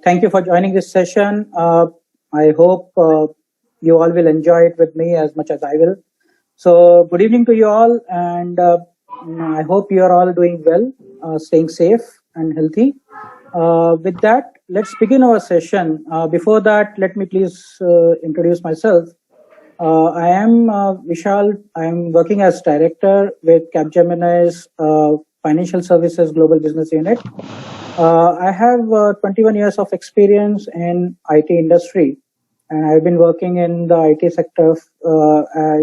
Thank you for joining this session. I hope you all will enjoy it with me as much as I will. So, good evening to you all, and I hope you are all doing well, staying safe and healthy. With that, let's begin our session. Before that, let me please introduce myself. I am Vishal. I am working as director with Capgemini's Financial Services Global Business Unit. I have 21 years of experience in IT industry, and I've been working in the IT sector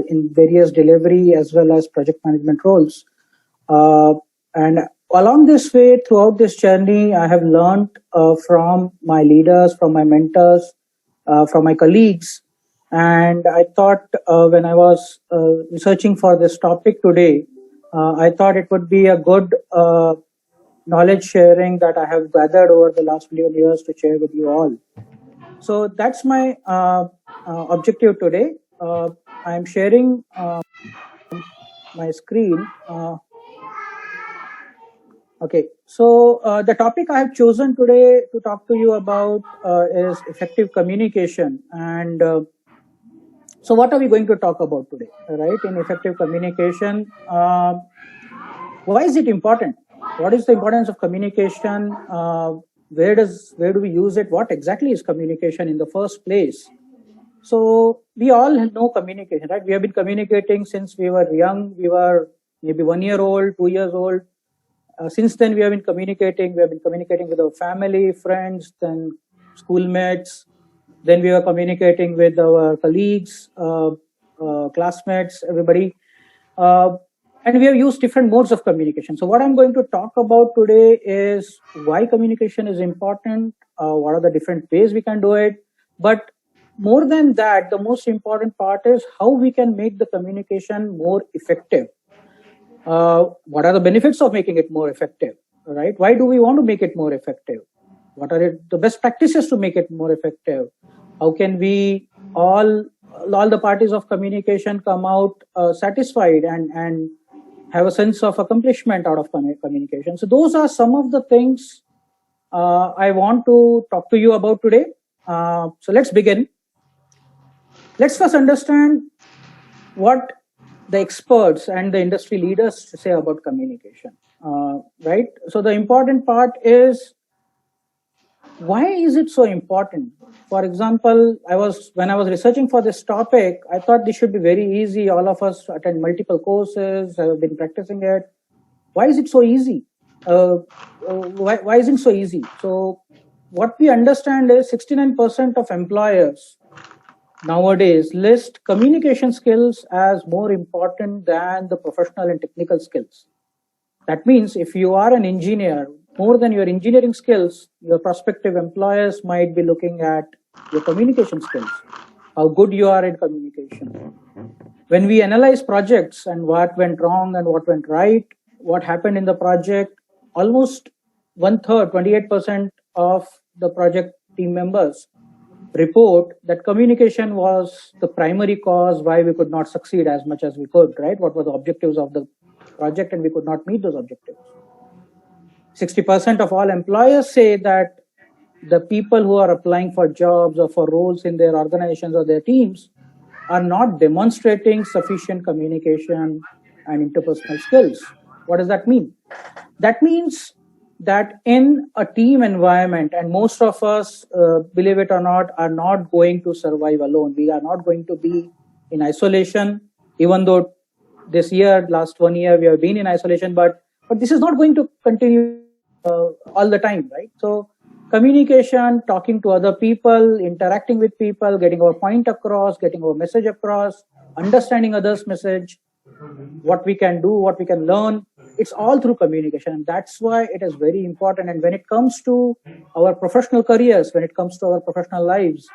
in various delivery as well as project management roles. And along this way, throughout this journey, I have learned from my leaders, from my mentors, from my colleagues. And I thought when I was researching for this topic today, I thought it would be a good knowledge sharing that I have gathered over the last few years to share with you all. So that's my objective today. I am sharing my screen. Okay, so the topic I have chosen today to talk to you about is effective communication. And so what are we going to talk about today, right? In effective communication, why is it important? What is the importance of communication? Where do we use it? What exactly is communication in the first place? So we all know communication, right? We have been communicating since we were young. We were maybe 1 year old, 2 years old. Since then, we have been communicating. We have been communicating with our family, friends, then schoolmates. Then we were communicating with our colleagues, classmates, everybody. And we have used different modes of communication. So what I'm going to talk about today is why communication is important, what are the different ways we can do it. But more than that, the most important part is how we can make the communication more effective. What are the benefits of making it more effective, right? Why do we want to make it more effective? What are the best practices to make it more effective? How can we all the parties of communication come out satisfied and have a sense of accomplishment out of communication? So those are some of the things I want to talk to you about today. So let's begin. Let's first understand what the experts and the industry leaders say about communication, right? So the important part is, why is it so important? For example, when I was researching for this topic, I thought this should be very easy. All of us attend multiple courses, have been practicing it. Why is it so easy? Why isn't it so easy? So what we understand is 69% of employers nowadays list communication skills as more important than the professional and technical skills. That means if you are an engineer, more than your engineering skills, your prospective employers might be looking at your communication skills, how good you are in communication. When we analyze projects and what went wrong and what went right, what happened in the project, almost 1/3, 28% of the project team members report that communication was the primary cause why we could not succeed as much as we could, right? What were the objectives of the project and we could not meet those objectives. 60% of all employers say that the people who are applying for jobs or for roles in their organizations or their teams are not demonstrating sufficient communication and interpersonal skills. What does that mean? That means that in a team environment, and most of us, believe it or not, are not going to survive alone. We are not going to be in isolation, even though this year, last 1 year, we have been in isolation, but this is not going to continue all the time, right? So communication, talking to other people, interacting with people, getting our point across, getting our message across, understanding others' message, what we can do, what we can learn, it's all through communication. And that's why it is very important. And when it comes to our professional careers, when it comes to our professional lives,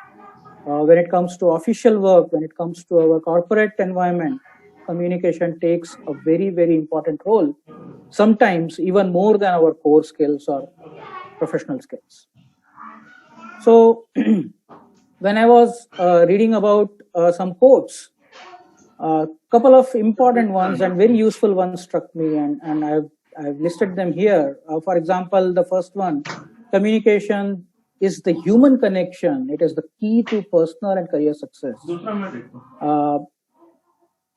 when it comes to official work, when it comes to our corporate environment, communication takes a very, very important role, sometimes even more than our core skills or professional skills. So when I was reading about some quotes, a couple of important ones and very useful ones struck me, and I've listed them here. For example, the first one, communication is the human connection. It is the key to personal and career success.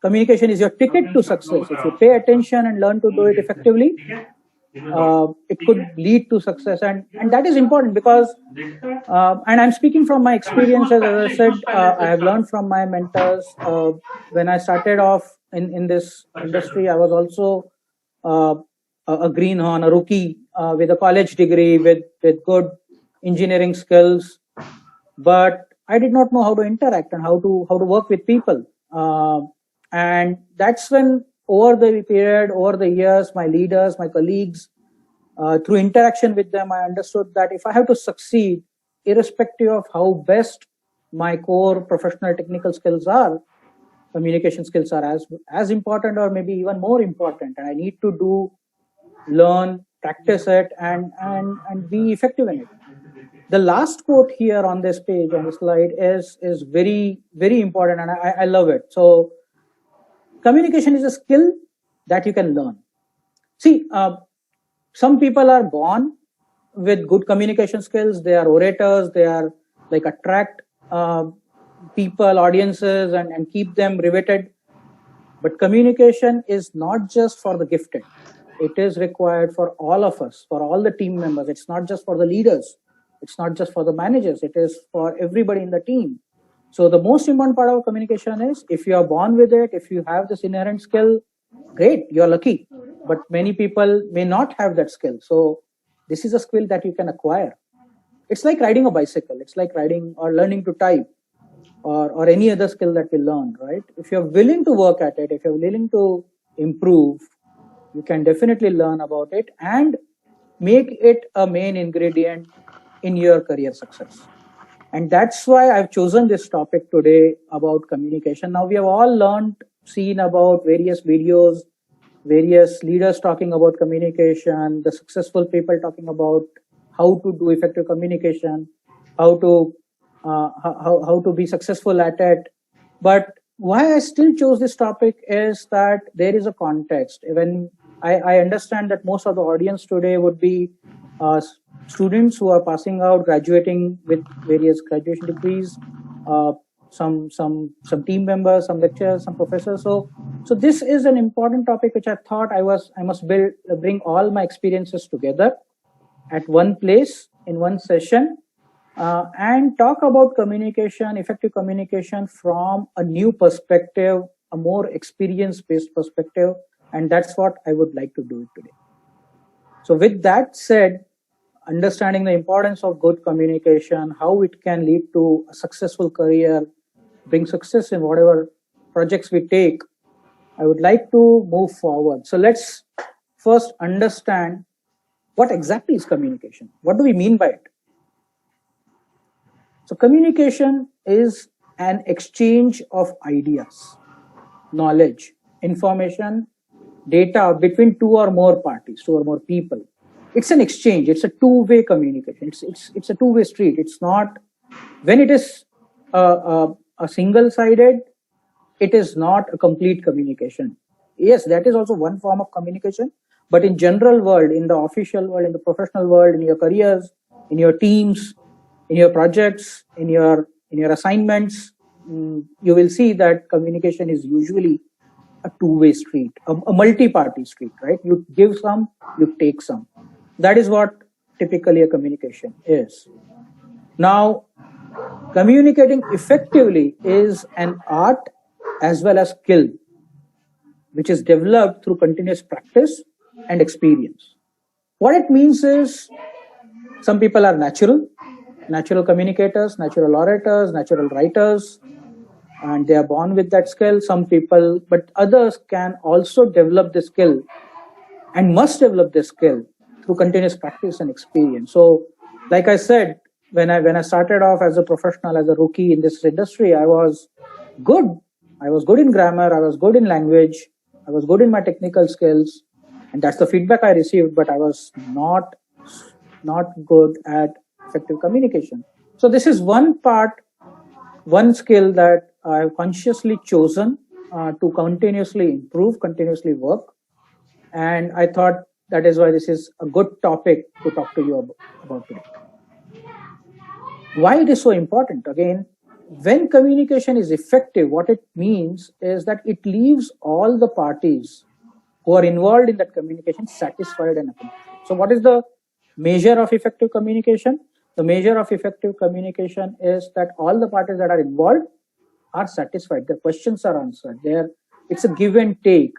Communication is your ticket to success. If you pay attention and learn to do it effectively, it could lead to success, and that is important because and I'm speaking from my experiences. As I said, I have learned from my mentors. When I started off in this industry, I was also a greenhorn, a rookie with a college degree, with good engineering skills, but I did not know how to interact and how to work with people. And that's when, over the period, over the years, my leaders, my colleagues, through interaction with them, I understood that if I have to succeed, irrespective of how best my core professional technical skills are, communication skills are as important or maybe even more important. And I need to learn, practice it, and be effective in it. The last quote here on this page, on the slide, is very, very important, and I love it. So, communication is a skill that you can learn. See, some people are born with good communication skills. They are orators. They are like attract people, audiences, and keep them riveted. But communication is not just for the gifted. It is required for all of us, for all the team members. It's not just for the leaders. It's not just for the managers. It is for everybody in the team. So the most important part of communication is, if you are born with it, if you have this inherent skill, great, you're lucky. But many people may not have that skill. So this is a skill that you can acquire. It's like riding a bicycle. It's like riding or learning to type or any other skill that we learn, right? If you're willing to work at it, if you're willing to improve, you can definitely learn about it and make it a main ingredient in your career success. And that's why I've chosen this topic today about communication. Now, we have all seen about various videos, various leaders talking about communication, the successful people talking about how to do effective communication, how to be successful at it. But why I still chose this topic is that there is a context. When I understand that most of the audience today would be students who are passing out, graduating with various graduation degrees, some team members, some lecturers, some professors. So this is an important topic which I thought I must bring all my experiences together at one place in one session and talk about communication, effective communication from a new perspective, a more experience-based perspective, and that's what I would like to do today. So with that said, understanding the importance of good communication, how it can lead to a successful career, bring success in whatever projects we take, I would like to move forward. So let's first understand what exactly is communication. What do we mean by it? So communication is an exchange of ideas, knowledge, information, data between two or more parties, two or more people. It's an exchange. It's a two-way communication. It's a two-way street. It's not, when it is a single-sided, it is not a complete communication. Yes, that is also one form of communication. But in general world, in the official world, in the professional world, in your careers, in your teams, in your projects, in your assignments, you will see that communication is usually a two-way street, a multi-party street, right? You give some, you take some. That is what typically a communication is. Now, communicating effectively is an art as well as skill, which is developed through continuous practice and experience. What it means is, some people are natural communicators, natural orators, natural writers, and they are born with that skill. Some people, but others can also develop the skill and must develop the skill through continuous practice and experience. So, like I said, when I started off as a professional, as a rookie in this industry, I was good. I was good in grammar. I was good in language. I was good in my technical skills, and that's the feedback I received. But I was not good at effective communication. So this is one skill that I have consciously chosen to continuously improve, continuously work. And I thought that is why this is a good topic to talk to you about today. Why it is so important? Again, when communication is effective, what it means is that it leaves all the parties who are involved in that communication satisfied and accomplished. So what is the measure of effective communication? The measure of effective communication is that all the parties that are involved are satisfied. Their questions are answered. It's a give and take.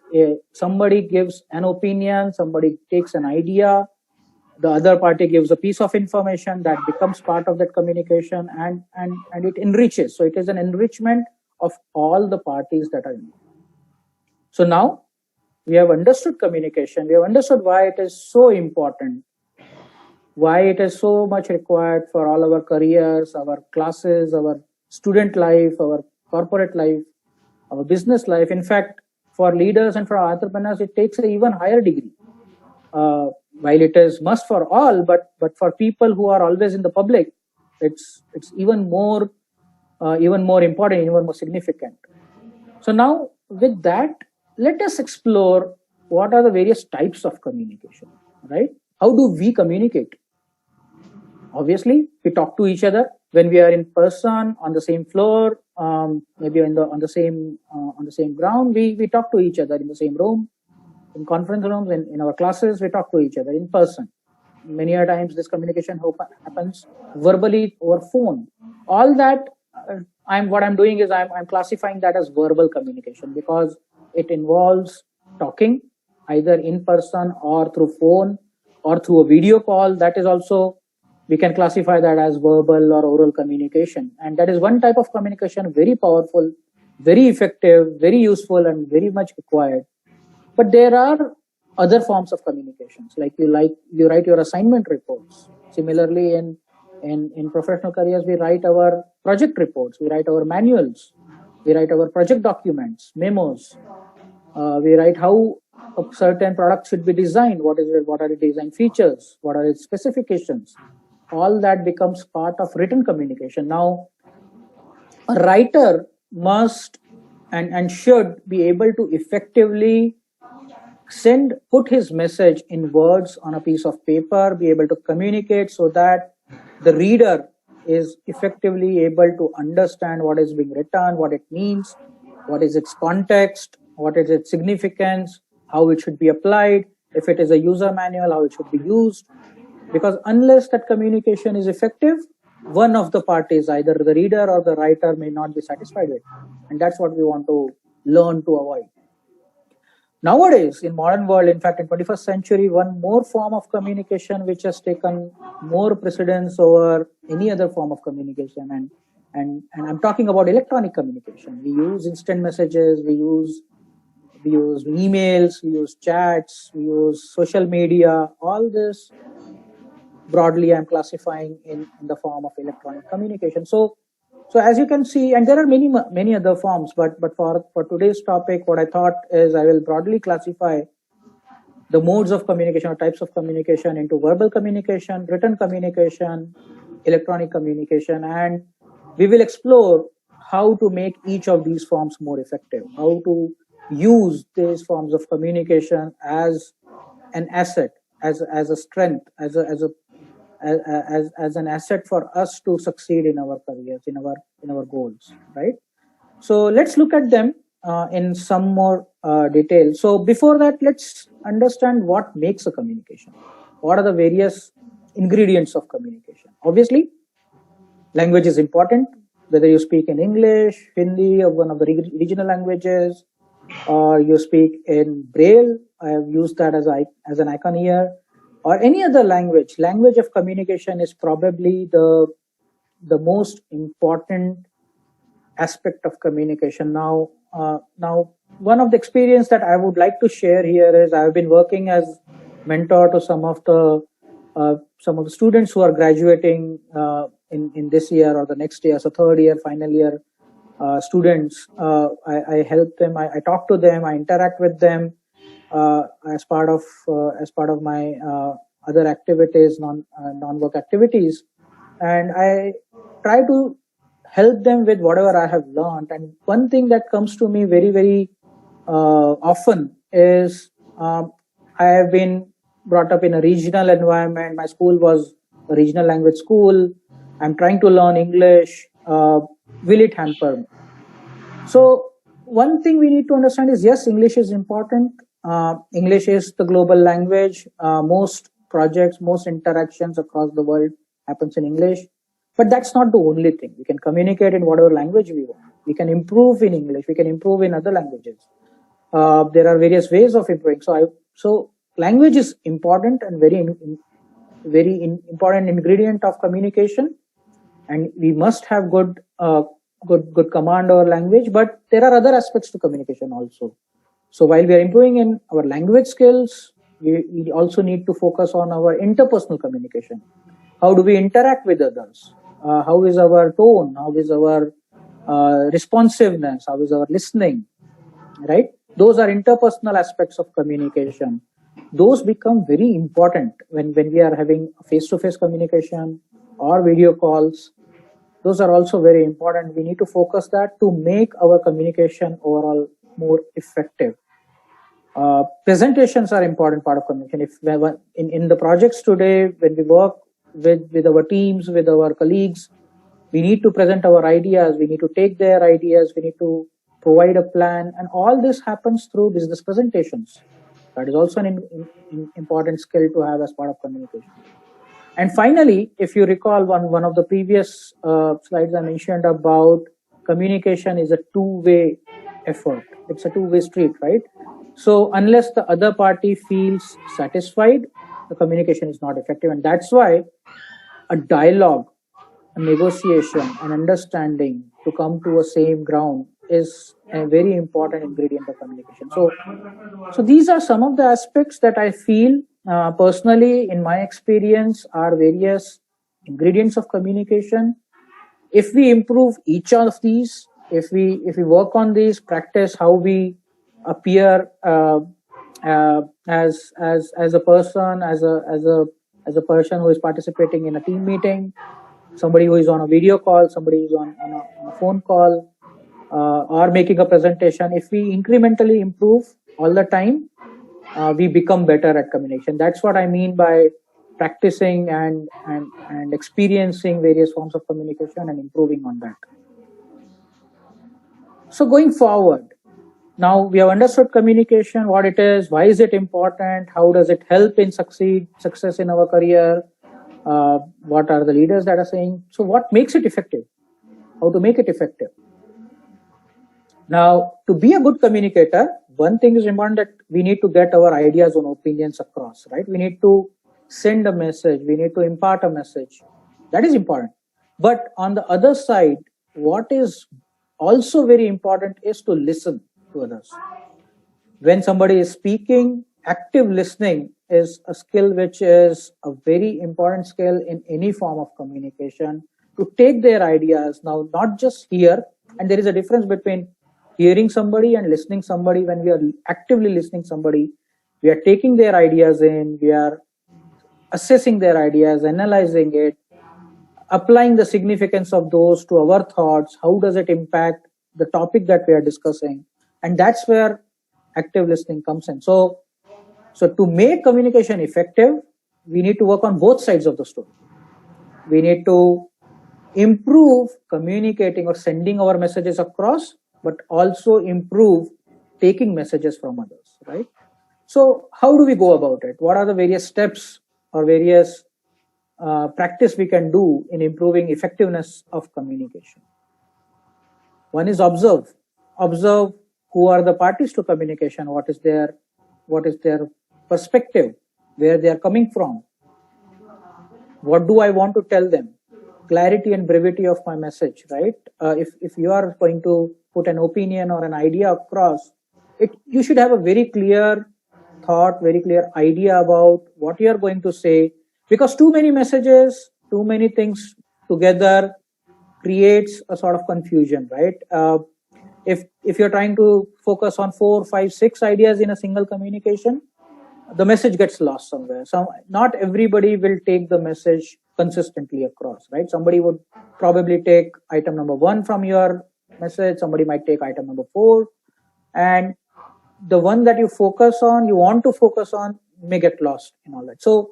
Somebody gives an opinion, somebody takes an idea, the other party gives a piece of information that becomes part of that communication, and it enriches. So it is an enrichment of all the parties that are involved. So now we have understood communication. We have understood why it is so important, why it is so much required for all our careers, our classes, our student life, our corporate life, our business life. In fact, for leaders and for entrepreneurs, it takes an even higher degree. While it is must for all, but for people who are always in the public, it's even more important, even more significant. So now with that, let us explore what are the various types of communication, right? How do we communicate? Obviously, we talk to each other when we are in person on the same floor, maybe on the same ground. We talk to each other in the same room, in conference rooms, in our classes. We talk to each other in person. Many a times this communication happens verbally over phone. All that what I'm doing is I'm classifying that as verbal communication because it involves talking either in person or through phone or through a video call. That is also, we can classify that as verbal or oral communication. And that is one type of communication, very powerful, very effective, very useful, and very much required. But there are other forms of communications, like you write your assignment reports. Similarly, in professional careers, we write our project reports, we write our manuals, we write our project documents, memos. We write how a certain product should be designed. What are the design features? What are its specifications? All that becomes part of written communication. Now, a writer must and should be able to effectively put his message in words on a piece of paper, be able to communicate so that the reader is effectively able to understand what is being written, what it means, what is its context, what is its significance, how it should be applied, if it is a user manual, how it should be used. Because unless that communication is effective, one of the parties, either the reader or the writer, may not be satisfied with. And that's what we want to learn to avoid. Nowadays, in modern world, in fact, in 21st century, one more form of communication which has taken more precedence over any other form of communication, and I'm talking about electronic communication. We use instant messages, we use emails, we use chats, we use social media. All this broadly I'm classifying in the form of electronic communication. So as you can see, and there are many other forms, but for today's topic, what I thought is I will broadly classify the modes of communication or types of communication into verbal communication, written communication, electronic communication, and we will explore how to make each of these forms more effective, how to use these forms of communication as an asset, as a strength, as an asset for us to succeed in our careers, in our goals, right? So let's look at them in some more detail. So before that, let's understand what makes a communication. What are the various ingredients of communication? Obviously, language is important, whether you speak in English, Hindi, or one of the regional languages, or you speak in Braille. I have used that as an icon here, or any other language. Language of communication is probably the most important aspect of communication. Now, one of the experience that I would like to share here is I have been working as mentor to some of the students who are graduating in this year or the next year, so third year, final year students. I help them. I talk to them. I interact with them as part of my other activities, non-work activities, and I try to help them with whatever I have learned. And one thing that comes to me very, very often is I have been brought up in a regional environment. My school was a regional language school. I'm trying to learn English. Will it hamper me? So one thing we need to understand is, yes, English is important. English is the global language. Most projects, most interactions across the world happens in English. But that's not the only thing. We can communicate in whatever language we want. We can improve in English. We can improve in other languages. There are various ways of improving. So language is important and important ingredient of communication, and we must have good command over language. But there are other aspects to communication also. So while we are improving in our language skills, we also need to focus on our interpersonal communication. How do we interact with others? How is our tone? How is our responsiveness? How is our listening? Right? Those are interpersonal aspects of communication. Those become very important when we are having face-to-face communication or video calls. Those are also very important. We need to focus that to make our communication overall more effective. Presentations are important part of communication. If in the projects today, when we work with our teams, with our colleagues, we need to present our ideas. We need to take their ideas. We need to provide a plan, and all this happens through business presentations. That is also an important skill to have as part of communication. And finally, if you recall one of the previous slides I mentioned about communication is a two-way effort. It's a two-way street, right? So unless the other party feels satisfied, the communication is not effective. And that's why a dialogue, a negotiation, an understanding to come to a same ground is a very important ingredient of communication. So these are some of the aspects that I feel personally, in my experience, are various ingredients of communication. If we improve each of these, if we work on these, practice how we appear as a person, as a person who is participating in a team meeting, somebody who is on a video call, somebody who is on a phone call, or making a presentation. If we incrementally improve all the time, we become better at communication. That's what I mean by practicing and experiencing various forms of communication and improving on that. So going forward, now we have understood communication, what it is, why is it important, how does it help in success in our career, what are the leaders that are saying. So what makes it effective? How to make it effective? Now, to be a good communicator, one thing is important, that we need to get our ideas and opinions across, right? We need to send a message. We need to impart a message. That is important. But on the other side, what is also very important is to listen to others. When somebody is speaking, active listening is a skill which is a very important skill in any form of communication, to take their ideas. Now, not just hear, and there is a difference between hearing somebody and listening somebody. When we are actively listening somebody, we are taking their ideas in, we are assessing their ideas, analyzing it, applying the significance of those to our thoughts. How does it impact the topic that we are discussing? And that's where active listening comes in. So to make communication effective, we need to work on both sides of the story. We need to improve communicating or sending our messages across, but also improve taking messages from others, right? So how do we go about it? What are the various steps or various practice we can do in improving effectiveness of communication? One is observe. Observe who are the parties to communication, what is their perspective, where they are coming from, what do I want to tell them, clarity and brevity of my message, right? If you are going to put an opinion or an idea across, you should have a very clear thought, very clear idea about what you are going to say, because too many messages, too many things together creates a sort of confusion, right? If you're trying to focus on 4, 5, 6 ideas in a single communication, the message gets lost somewhere. So not everybody will take the message consistently across, right? Somebody would probably take item number 1 from your message, somebody might take item number 4, and the one that you want to focus on may get lost in all that. So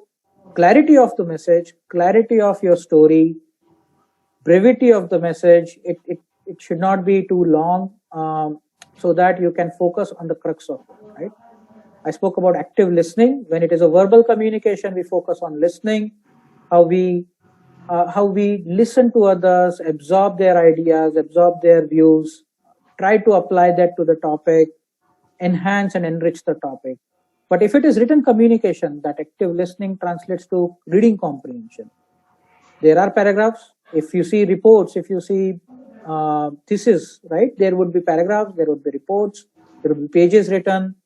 clarity of the message, clarity of your story, brevity of the message. It should not be too long, so that you can focus on the crux of it, right? I spoke about active listening. When it is a verbal communication, we focus on listening, how we listen to others, absorb their ideas, absorb their views, try to apply that to the topic, enhance and enrich the topic. But if it is written communication, that active listening translates to reading comprehension. There are paragraphs. If you see reports, if you see thesis, right, there would be paragraphs, there would be reports, there would be pages written.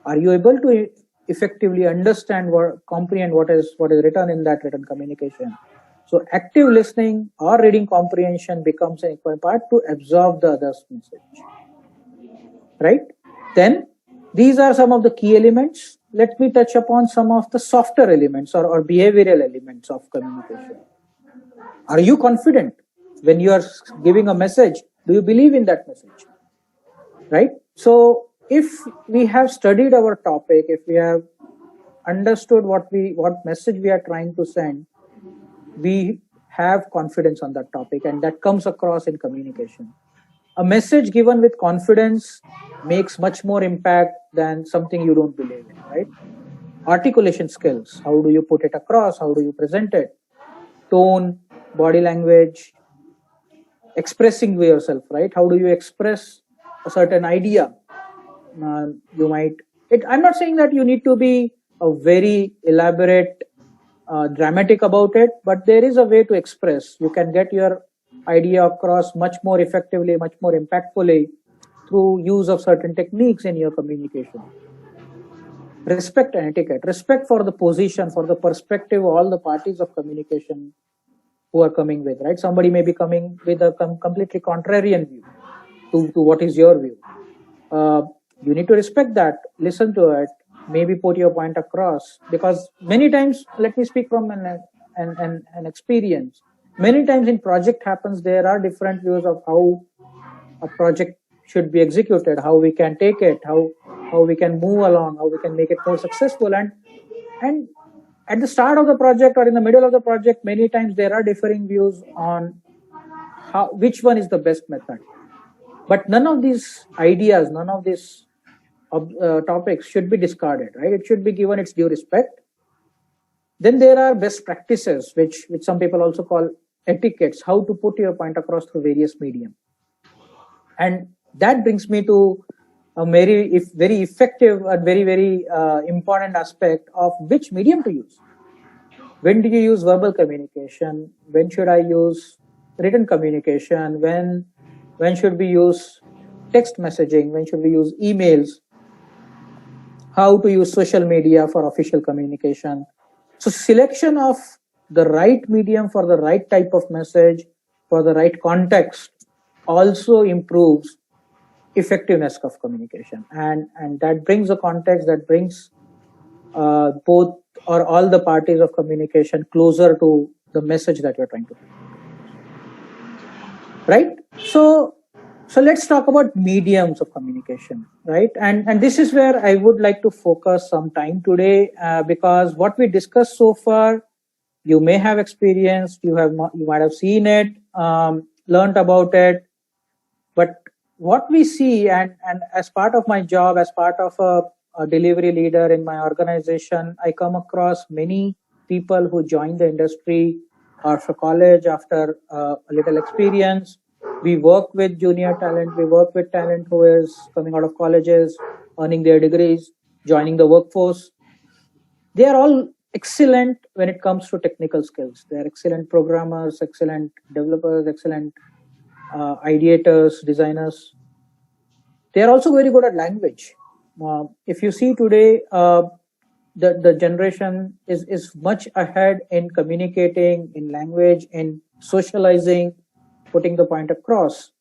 Are you able to effectively understand comprehend what is written in that written communication? So active listening or reading comprehension becomes an important part to absorb the other's message, right? Then these are some of the key elements. Let me touch upon some of the softer elements or behavioral elements of communication. Are you confident when you are giving a message? Do you believe in that message, right? So if we have studied our topic, if we have understood what message we are trying to send, we have confidence on that topic, and that comes across in communication. A message given with confidence makes much more impact than something you don't believe in, right? Articulation skills, how do you put it across, how do you present it, tone, body language, expressing yourself, right? How do you express a certain idea? You might I'm not saying that you need to be a very elaborate dramatic about it, but there is a way to express. You can get your idea across much more effectively, much more impactfully through use of certain techniques in your communication. Respect and etiquette, respect for the position, for the perspective, all the parties of communication who are coming with, right? Somebody may be coming with a completely contrarian view to what is your view. You need to respect that, listen to it, maybe put your point across, because many times, let me speak from an experience, many times in project happens, there are different views of how a project should be executed, how we can take it, how we can move along, how we can make it more successful. And at the start of the project or in the middle of the project, many times there are differing views on which one is the best method. But none of these ideas, none of these topics should be discarded, right? It should be given its due respect. Then there are best practices, which some people also call etiquettes, how to put your point across through various medium. And that brings me to a very effective and very important aspect of which medium to use. When do you use verbal communication? When should I use written communication? When should we use text messaging? When should we use emails? How to use social media for official communication? So selection of the right medium for the right type of message, for the right context, also improves effectiveness of communication. And that brings a context, that brings both or all the parties of communication closer to the message that you're trying to communicate. Right? So let's talk about mediums of communication, right? And this is where I would like to focus some time today, because what we discussed so far, you may have experienced, you might have seen it, learned about it, but what we see, and as part of my job, as part of a delivery leader in my organization, I come across many people who join the industry after college, after a little experience. We work with junior talent, we work with talent who is coming out of colleges, earning their degrees, joining the workforce. They are all excellent when it comes to technical skills. They are excellent programmers, excellent developers, excellent ideators, designers. They are also very good at language. If you see today, the generation is much ahead in communicating, in language, in socializing, putting the point across.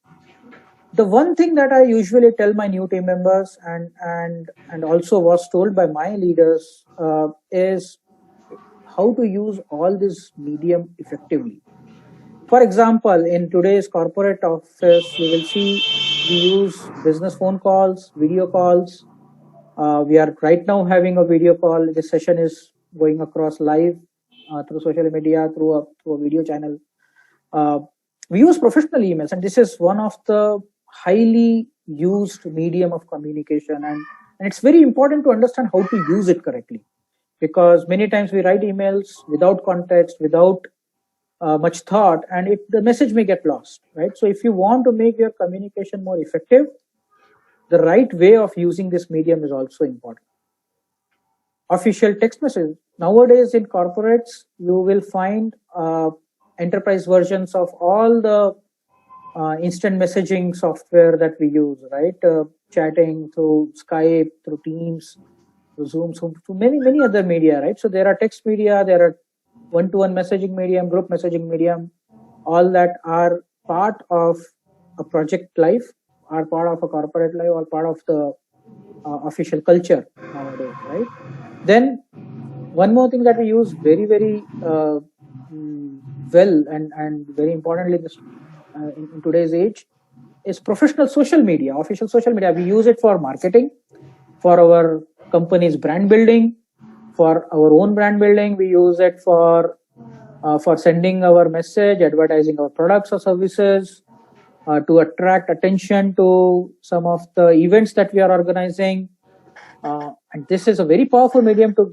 The one thing that I usually tell my new team members and also was told by my leaders is how to use all this medium effectively. For example, in today's corporate office, you will see we use business phone calls, video calls. We are right now having a video call. This session is going across live through social media, through a video channel. We use professional emails, and this is one of the highly used medium of communication, and it's very important to understand how to use it correctly, because many times we write emails without context, without much thought, and the message may get lost, right? So if you want to make your communication more effective, the right way of using this medium is also important. Official text message. Nowadays in corporates, you will find enterprise versions of all the instant messaging software that we use, right? Chatting through Skype, through Teams, through Zoom, through many other media, right? So there are text media, there are one-to-one messaging medium, group messaging medium, all that are part of a project life, are part of a corporate life, or part of the official culture nowadays, right? Then one more thing that we use very well, and very importantly this in today's age, is professional social media, official social media. We use it for marketing, for our company's brand building, for our own brand building. We use it for sending our message, advertising our products or services, to attract attention to some of the events that we are organizing. And this is a very powerful medium to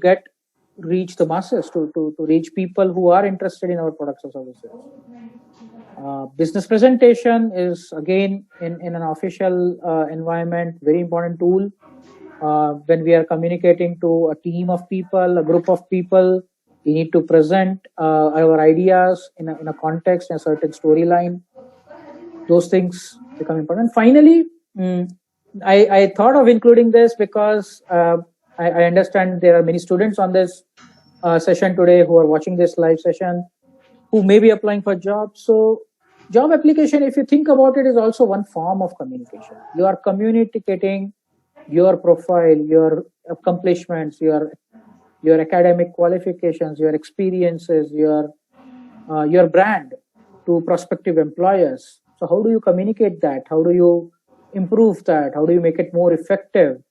reach the masses, to reach people who are interested in our products or services. Business presentation is again in an official environment, very important tool. When we are communicating to a team of people, a group of people, we need to present our ideas in a context, in a certain storyline. Those things become important. Finally, I thought of including this because I understand there are many students on this session today who are watching this live session who may be applying for jobs. So job application, if you think about it, is also one form of communication. You are communicating your profile, your accomplishments, your academic qualifications, your experiences, your brand to prospective employers. So how do you communicate that? How do you improve that? How do you make it more effective?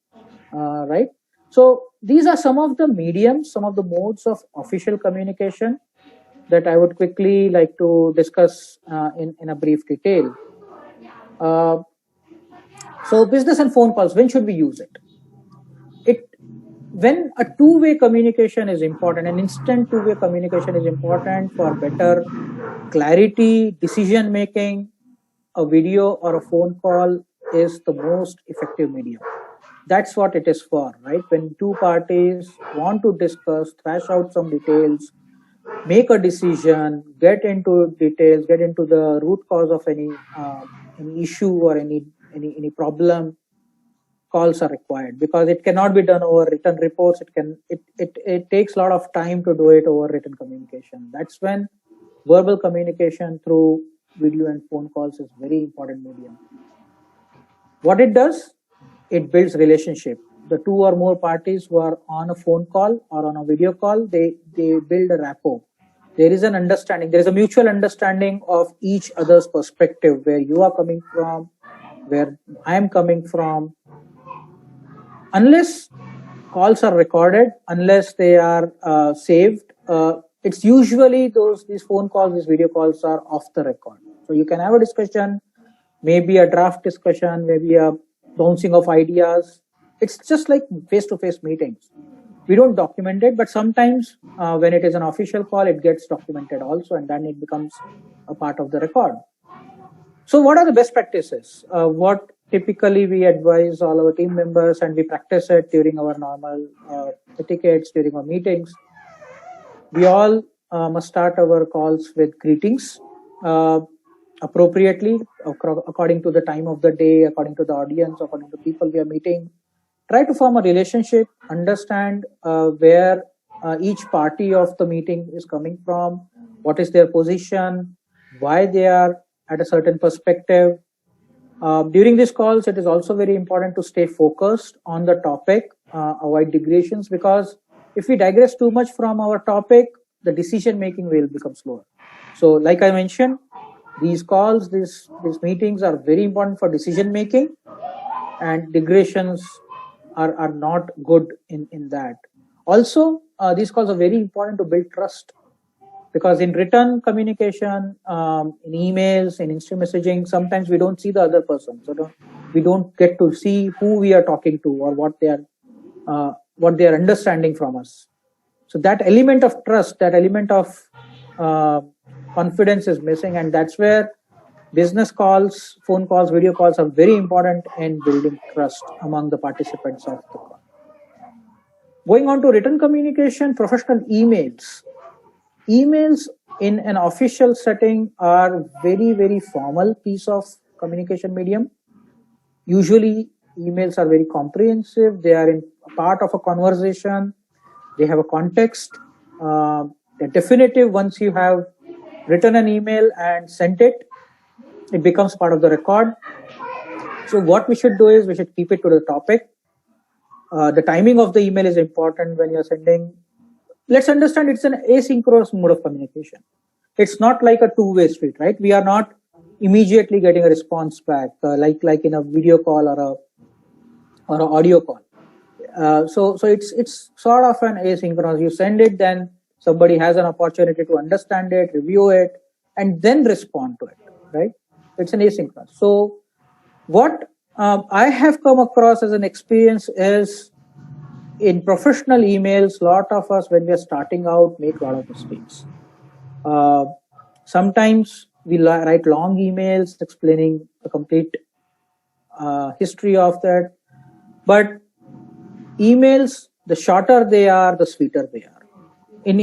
Right? So these are some of the mediums, some of the modes of official communication that I would quickly like to discuss in a brief detail. So business and phone calls, when should we use it? When a two-way communication is important, an instant two-way communication is important for better clarity, decision making, a video or a phone call is the most effective medium. That's what it is for, right? When two parties want to discuss, thrash out some details, make a decision, get into details, get into the root cause of any issue or any problem, calls are required, because it cannot be done over written reports. It takes a lot of time to do it over written communication. That's when verbal communication through video and phone calls is very important medium. What it does, it builds relationship. The two or more parties who are on a phone call or on a video call, they build a rapport. There is an understanding. There is a mutual understanding of each other's perspective, where you are coming from, where I am coming from. Unless calls are recorded, unless they are saved, it's usually these phone calls, these video calls are off the record. So you can have a discussion, maybe a draft discussion, maybe a bouncing of ideas. It's just like face-to-face meetings. We don't document it, but sometimes when it is an official call, it gets documented also, and then it becomes a part of the record. So what are the best practices? What typically we advise all our team members, and we practice it during our normal etiquettes, during our meetings. We all must start our calls with greetings appropriately, according to the time of the day, according to the audience, according to people we are meeting. Try to form a relationship, understand where each party of the meeting is coming from, what is their position, why they are at a certain perspective. During these calls, it is also very important to stay focused on the topic, avoid digressions, because if we digress too much from our topic, the decision making will become slower. So like I mentioned, these calls, these meetings are very important for decision making, and digressions are not good in that. Also, these calls are very important to build trust. Because in written communication, in emails, in instant messaging, sometimes we don't see the other person. So we don't get to see who we are talking to or what they are understanding from us. So that element of trust, that element of confidence is missing, and that's where business calls, phone calls, video calls are very important in building trust among the participants of the call. Going on to written communication, professional emails. Emails in an official setting are very, very formal piece of communication medium. Usually, emails are very comprehensive. They are in part of a conversation. They have a context. They're definitive. Once you have written an email and sent it, it becomes part of the record. So what we should do is we should keep it to the topic. The timing of the email is important when you're sending. Let's understand it's an asynchronous mode of communication. It's not like a two-way street, right? We are not immediately getting a response back, like in a video call or an audio call. So it's sort of an asynchronous. You send it, then somebody has an opportunity to understand it, review it, and then respond to it, right? It's an asynchronous. So what I have come across as an experience is in professional emails, a lot of us, when we are starting out, make a lot of mistakes. Sometimes we write long emails explaining the complete history of that. But emails, the shorter they are, the sweeter they are. In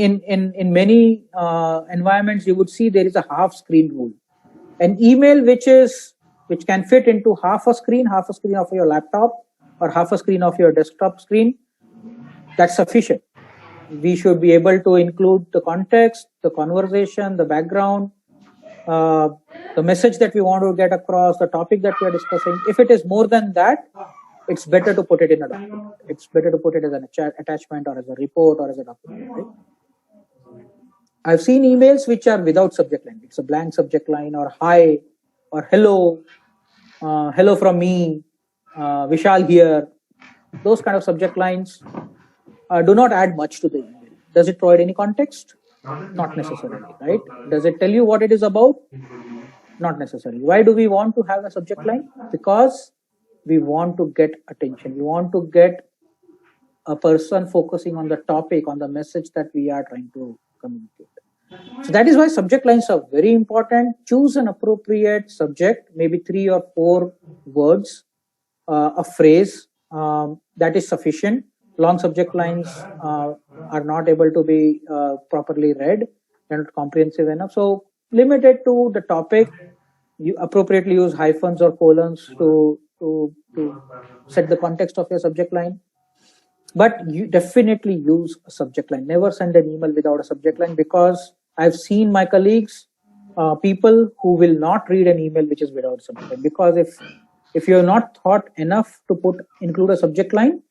many environments, you would see there is a half screen rule. An email which can fit into half a screen of your laptop or half a screen of your desktop screen, that's sufficient. We should be able to include the context, the conversation, the background, the message that we want to get across, the topic that we are discussing. If it is more than that, it's better to put it in a document. It's better to put it as an attachment or as a report or as a document, right? I've seen emails which are without subject line. It's a blank subject line, or hi, or hello, hello from me, Vishal here. Those kind of subject lines do not add much to the email. Does it provide any context? Not necessarily, right? Does it tell you what it is about? Not necessarily. Why do we want to have a subject line? Because we want to get attention. We want to get a person focusing on the topic, on the message that we are trying to communicate. So that is why subject lines are very important. Choose an appropriate subject, maybe 3 or 4 words, a phrase that is sufficient. Long subject lines are not able to be properly read and not comprehensive enough. So limit it to the topic. You appropriately use hyphens or colons to set the context of your subject line. But you definitely use a subject line. Never send an email without a subject line, because I've seen my colleagues, people who will not read an email which is without subject line. Because if you're not thought enough to include a subject line,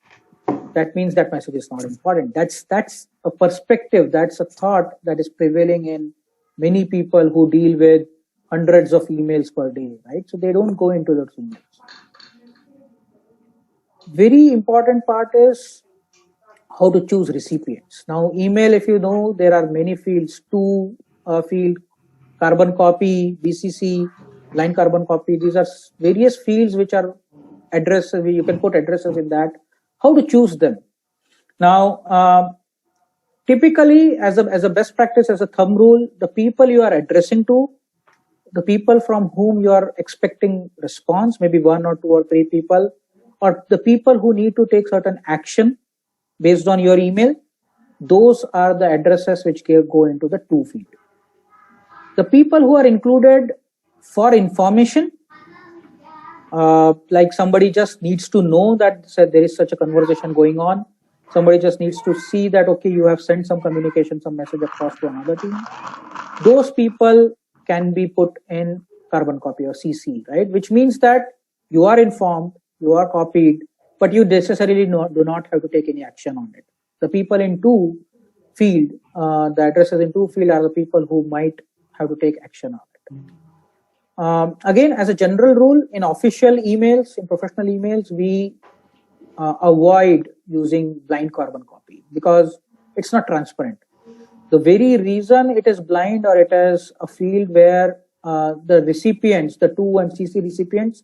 that means that message is not important. That's a perspective, that's a thought that is prevailing in many people who deal with hundreds of emails per day, right? So they don't go into those emails. Very important part is how to choose recipients. Now, email, if you know, there are many fields. Field, carbon copy, BCC, line carbon copy. These are various fields which are addresses. You can put addresses in that. How to choose them? Now, typically, as a best practice, as a thumb rule, the people you are addressing to, the people from whom you are expecting response, maybe 1 or 2 or 3 people, or the people who need to take certain action based on your email, those are the addresses which go into the to field. The people who are included for information, like somebody just needs to know that there is such a conversation going on. Somebody just needs to see that, okay, you have sent some communication, some message across to another team. Those people can be put in carbon copy or CC, right? Which means that you are informed, you are copied, but you necessarily do not have to take any action on it. The people in to field, the addresses in to field are the people who might have to take action on it. Again, as a general rule, in official emails, in professional emails, we avoid using blind carbon copy because it's not transparent. The very reason it is blind, or it is a field where the recipients, the to and CC recipients,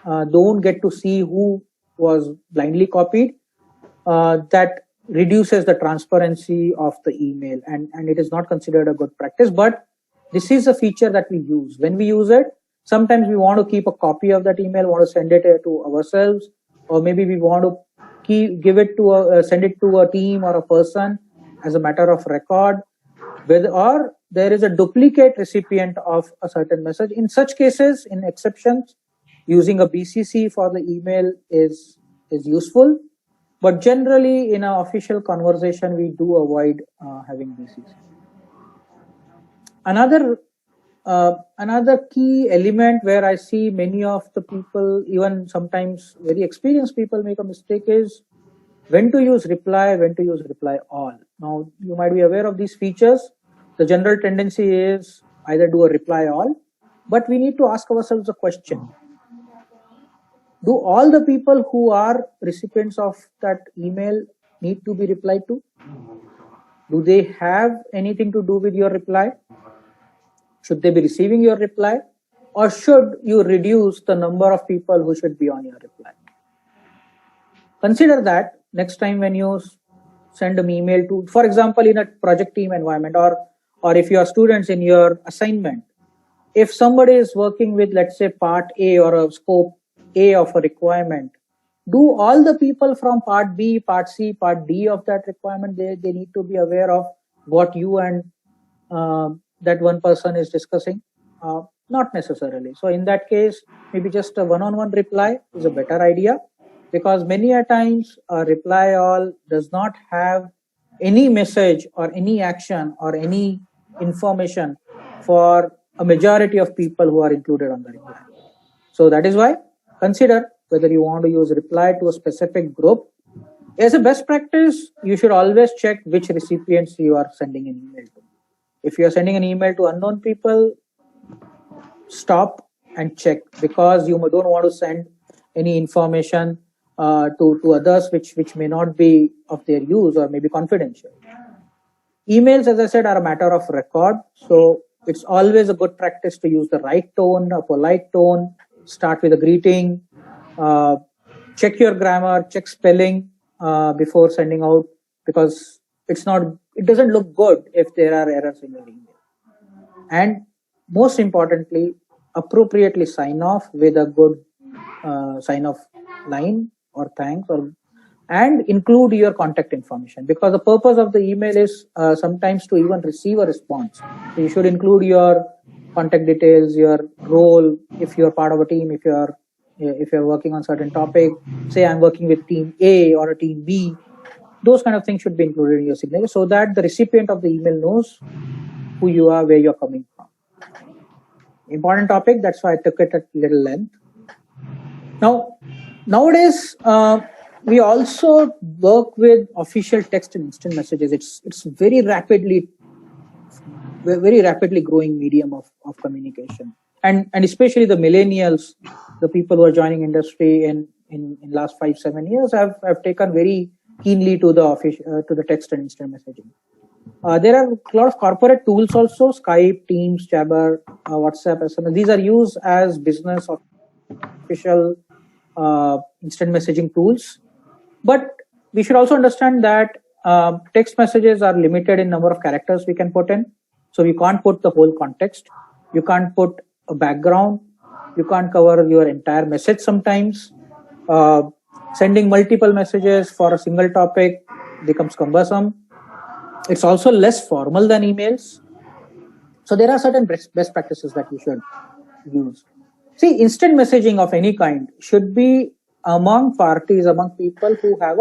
don't get to see who was blindly copied, that reduces the transparency of the email, and it is not considered a good practice. But this is a feature that we use. When we use it, sometimes we want to keep a copy of that email, want to send it to ourselves, or maybe we want to send it to a team or a person as a matter of record, or there is a duplicate recipient of a certain message. In such cases, in exceptions, using a BCC for the email is useful. But generally, in an official conversation, we do avoid having BCC. Another key element where I see many of the people, even sometimes very experienced people, make a mistake is when to use reply, when to use reply all. Now, you might be aware of these features. The general tendency is either do a reply all, but we need to ask ourselves a question. Do all the people who are recipients of that email need to be replied to? Do they have anything to do with your reply? Should they be receiving your reply? Or should you reduce the number of people who should be on your reply? Consider that next time when you send an email to, for example, in a project team environment, or if you are students in your assignment, if somebody is working with, let's say, part A or a scope A of a requirement, do all the people from part B, part C, part D of that requirement, they need to be aware of what you and that one person is discussing? Not necessarily. So in that case, maybe just a one-on-one reply is a better idea, because many a times a reply all does not have any message or any action or any information for a majority of people who are included on the reply. So that is why consider whether you want to use reply to a specific group. As a best practice, you should always check which recipients you are sending an email to. If you are sending an email to unknown people, stop and check, because you don't want to send any information to others which may not be of their use or may be confidential. Emails, as I said, are a matter of record. So it's always a good practice to use the right tone, a polite tone, start with a greeting, check your grammar, check spelling before sending out, because it doesn't look good if there are errors in your email. And most importantly, appropriately sign off with a good sign off line or thanks, and include your contact information, because the purpose of the email is sometimes to even receive a response. So you should include your contact details, your role, if you're part of a team, if you're working on certain topic, say I'm working with team A or a team B, those kind of things should be included in your signature, so that the recipient of the email knows who you are, where you're coming from. Important topic, that's why I took it at little length. Now, nowadays, we also work with official text and instant messages. It's very rapidly growing medium of communication, and especially the millennials, the people who are joining industry in last 5-7 years have taken very keenly to the text and instant messaging. There are a lot of corporate tools also: Skype, Teams, Jabber, WhatsApp, SMS. These are used as business or official instant messaging tools. But we should also understand that text messages are limited in number of characters we can put in. So you can't put the whole context. You can't put a background. You can't cover your entire message sometimes. Sending multiple messages for a single topic becomes cumbersome. It's also less formal than emails. So there are certain best practices that you should use. See, instant messaging of any kind should be among parties, among people who have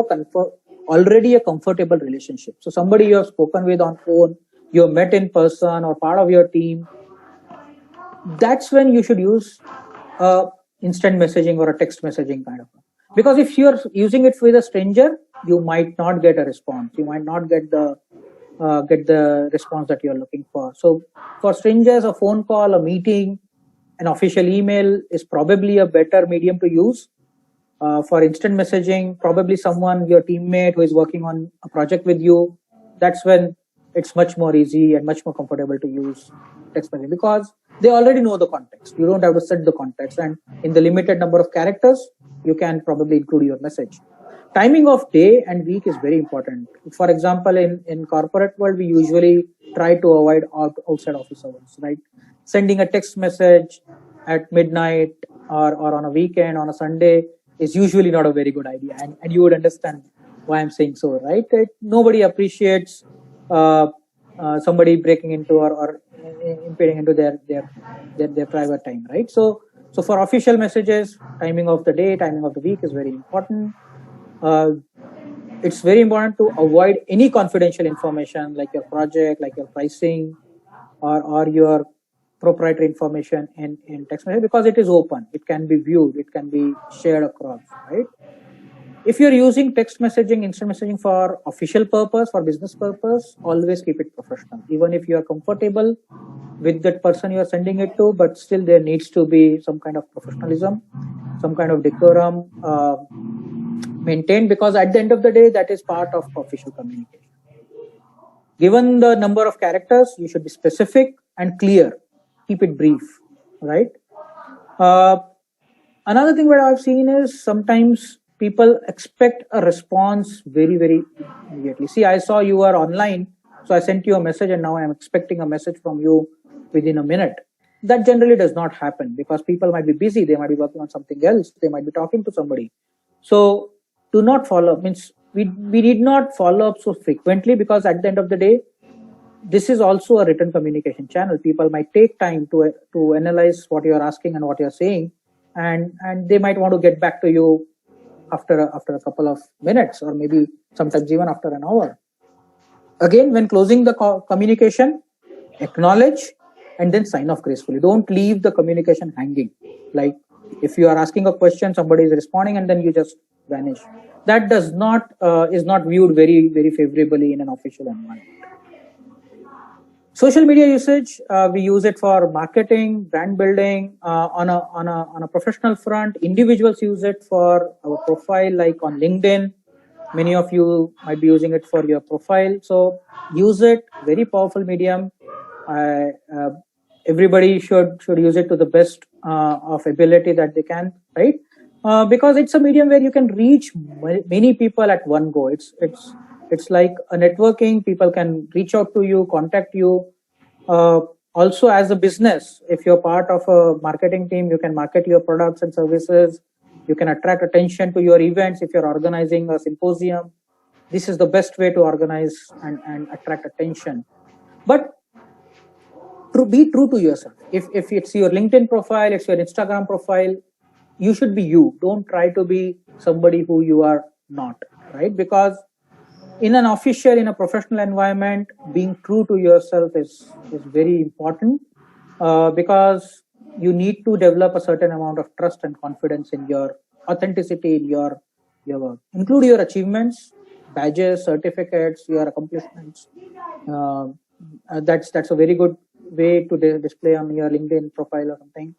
already a comfortable relationship. So somebody you have spoken with on phone, you have met in person, or part of your team. That's when you should use instant messaging or a text messaging kind of. Because if you're using it with a stranger, you might not get a response. You might not get the response that you're looking for. So for strangers, a phone call, a meeting, an official email is probably a better medium to use. For instant messaging, probably someone, your teammate who is working on a project with you, that's when it's much more easy and much more comfortable to use text messaging because they already know the context. You don't have to set the context, and in the limited number of characters, you can probably include your message. Timing of day and week is very important. For example, in corporate world, we usually try to avoid outside office hours, right? Sending a text message at midnight or on a weekend, on a Sunday, is usually not a very good idea. And you would understand why I'm saying so, right? Nobody appreciates somebody breaking into or impeding into their private time, right? So for official messages, timing of the day, timing of the week is very important. It's very important to avoid any confidential information like your project, like your pricing, or your proprietary information in text message because it is open. It can be viewed. It can be shared across, right? If you're using text messaging, instant messaging for official purpose, for business purpose, always keep it professional. Even if you are comfortable with that person you are sending it to, but still there needs to be some kind of professionalism, some kind of decorum maintained, because at the end of the day, that is part of official communication. Given the number of characters, you should be specific and clear. Keep it brief, right? Another thing that I've seen is sometimes people expect a response very, very immediately. See, I saw you are online, so I sent you a message, and now I'm expecting a message from you within a minute. That generally does not happen because people might be busy, they might be working on something else, they might be talking to somebody. So do not follow up. Means we need not follow up so frequently, because at the end of the day, this is also a written communication channel. People might take time to analyze what you're asking and what you're saying, and they might want to get back to you after a couple of minutes, or maybe sometimes even after an hour. Again, when closing the communication, acknowledge and then sign off gracefully. Don't leave the communication hanging. Like if you are asking a question, somebody is responding, and then you just vanish. That does not is not viewed very, very favorably in an official environment. Social media usage, we use it for marketing, brand building. On a professional front, individuals use it for our profile, like on LinkedIn. Many of you might be using it for your profile. So use it, very powerful medium. Everybody should use it to the best of ability that they can, right? Because it's a medium where you can reach many people at one go. It's like a networking. People can reach out to you, contact you. Also, as a business, if you're part of a marketing team, you can market your products and services. You can attract attention to your events. If you're organizing a symposium, this is the best way to organize and attract attention. But be true to yourself. If it's your LinkedIn profile, it's your Instagram profile, you should be you. Don't try to be somebody who you are not, right? Because in an official, in a professional environment, being true to yourself is very important, because you need to develop a certain amount of trust and confidence in your authenticity in your work. Include your achievements, badges, certificates, your accomplishments. That's a very good way to display on your LinkedIn profile or something.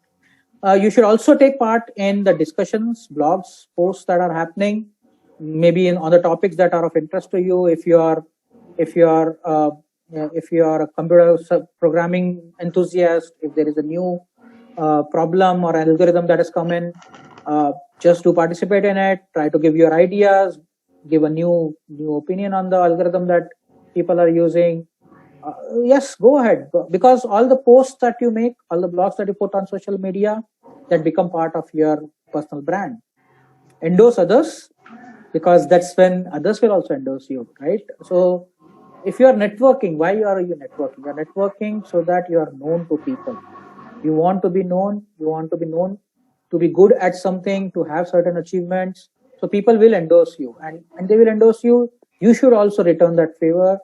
You should also take part in the discussions, blogs, posts that are happening, maybe on the topics that are of interest to you. If you are a computer programming enthusiast, if there is a new problem or algorithm that has come in, just to participate in it. Try to give your ideas, give a new opinion on the algorithm that people are using. Yes, go ahead, because all the posts that you make, all the blogs that you put on social media, that become part of your personal brand. Endorse others, because that's when others will also endorse you, right? So if you are networking, why are you networking? You are networking so that you are known to people. You want to be known. You want to be known to be good at something, to have certain achievements. So people will endorse you, and they will endorse you. You should also return that favor.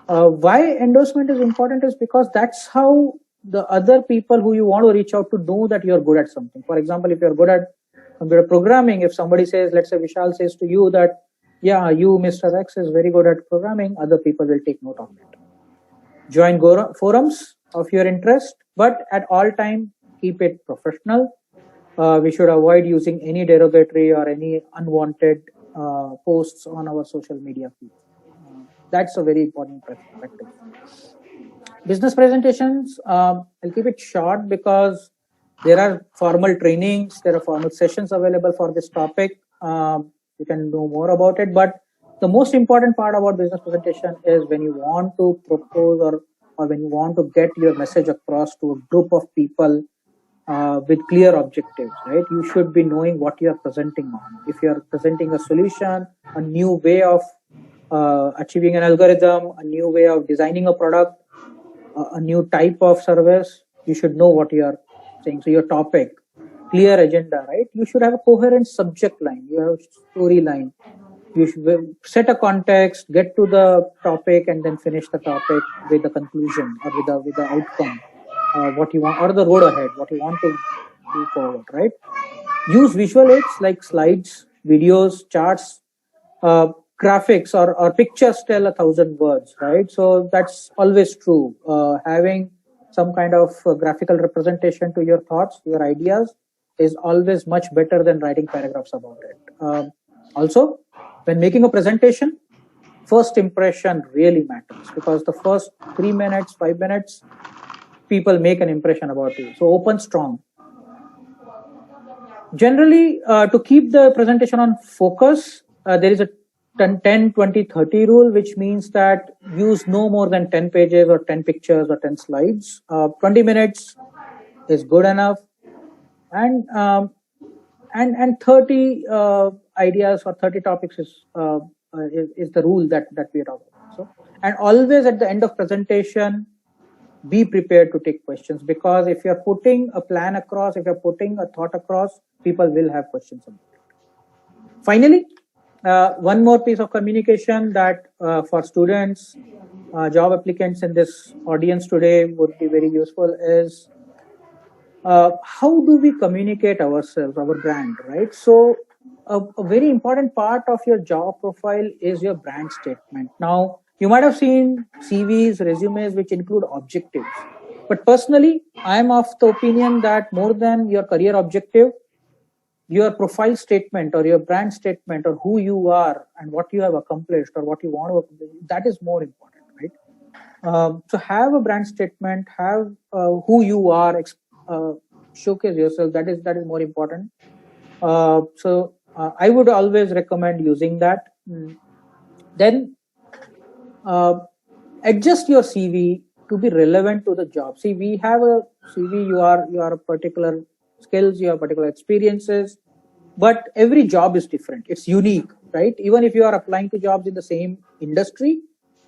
Why endorsement is important is because that's how the other people who you want to reach out to know that you're good at something. For example, if you're good at computer programming, if somebody says, let's say Vishal says to you that, yeah, you, Mr. X, is very good at programming, other people will take note of it. Join forums of your interest, but at all time, keep it professional. We should avoid using any derogatory or any unwanted posts on our social media feed. That's a very important perspective. Business presentations, I'll keep it short because there are formal trainings, there are formal sessions available for this topic. You can know more about it, but the most important part about business presentation is when you want to propose or when you want to get your message across to a group of people with clear objectives, right? You should be knowing what you are presenting on. If you are presenting a solution, a new way of achieving an algorithm, a new way of designing a product, a new type of service, you should know what you are saying. So your topic, clear agenda, right? You should have a coherent subject line, you have storyline. You should set a context, get to the topic, and then finish the topic with the conclusion or with the outcome, what you want, or the road ahead, what you want to do forward, right? Use visual aids like slides, videos, charts, graphics or pictures tell 1,000 words, right? So that's always true. Having some kind of graphical representation to your thoughts, your ideas is always much better than writing paragraphs about it. Also, when making a presentation, first impression really matters because the first 3 minutes, 5 minutes, people make an impression about you. So open strong. Generally, to keep the presentation on focus, there is a 10, 20, 30 rule, which means that use no more than 10 pages or 10 pictures or 10 slides. 20 minutes is good enough. And 30 ideas or 30 topics is the rule that we are talking about. So, and always at the end of presentation, be prepared to take questions, because if you're putting a plan across, if you're putting a thought across, people will have questions about it. Finally, one more piece of communication that for students, job applicants in this audience today would be very useful is how do we communicate ourselves, our brand, right? So a very important part of your job profile is your brand statement. Now, you might have seen CVs, resumes, which include objectives. But personally, I'm of the opinion that more than your career objective, your profile statement or your brand statement or who you are and what you have accomplished or what you want to accomplish, that is more important, right? So have a brand statement, have who you are, showcase yourself. That is more important. So I would always recommend using that. Then adjust your CV to be relevant to the job. See, we have a CV, you are a particular skills, you have particular experiences, but every job is different. It's unique, right? Even if you are applying to jobs in the same industry,